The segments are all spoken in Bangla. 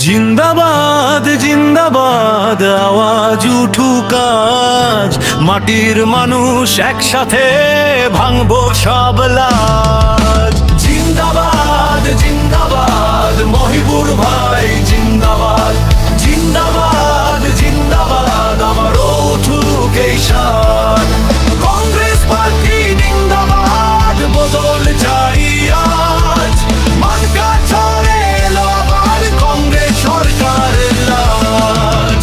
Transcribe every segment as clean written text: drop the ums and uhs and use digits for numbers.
জিন্দাবাদ জিন্দাবাদ আওয়াজ উঠুক আজ, মাটির মানুষ একসাথে ভাঙবো সব লাজ। জিন্দাবাদ জিন্দাবাদ মহিবুর ভাই জিন্দাবাদ, জিন্দাবাদ জিন্দাবাদ আবারও উঠুক এই সাজ। কংগ্রেস পার্টি জিন্দাবাদ, বদল চাই আজ, মার্কা ছড়ে এলো আবার কংগ্রেস সরকারের রাজ।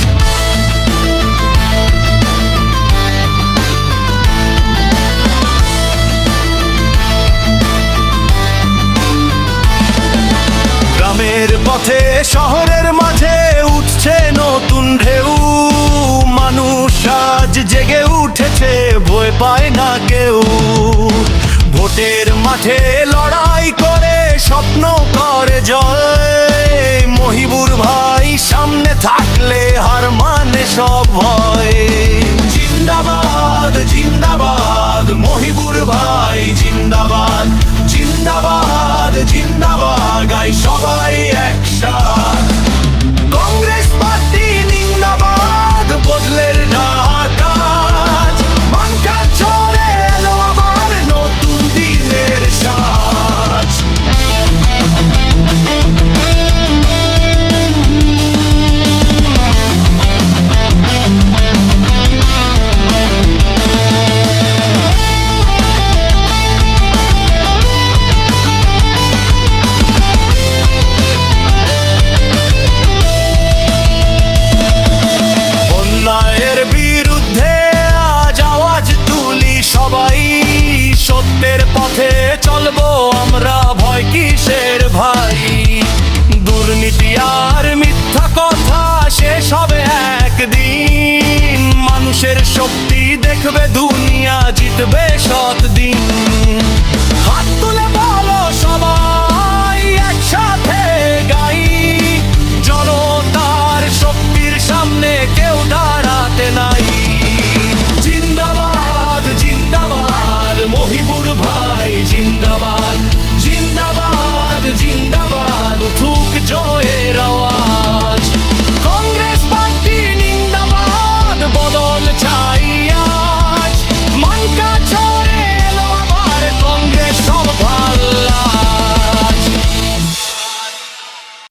গ্রামের পথে শহরের মাঝে উঠছে নতুন ঢেউ, মানুষ আজ জেগে উঠেছে, ভয় পায় না কেউ। ভোটের মাঠে লড়াই করে স্বপ্ন করে জয়, মহিবুর ভাই সামনে থাকলে হার মানে সব ভয়। জিন্দাবাদ জিন্দাবাদ মহিবুর ভাই জিন্দাবাদ, জিন্দাবাদ জিন্দাবাদ গাই সবাই একসাথ। কংগ্রেস পার্টি জিন্দাবাদ, বদলের ঢাকাজ, মানকা ছড়ে এলো আবার নতুন দিনের সাজ। সত্যের পথে চলবো আমরা, ভয় কিসের ভাই। দুর্নীতি আর মিথ্যা কথা শেষ হবে একদিন, মানুষের শক্তি দেখবে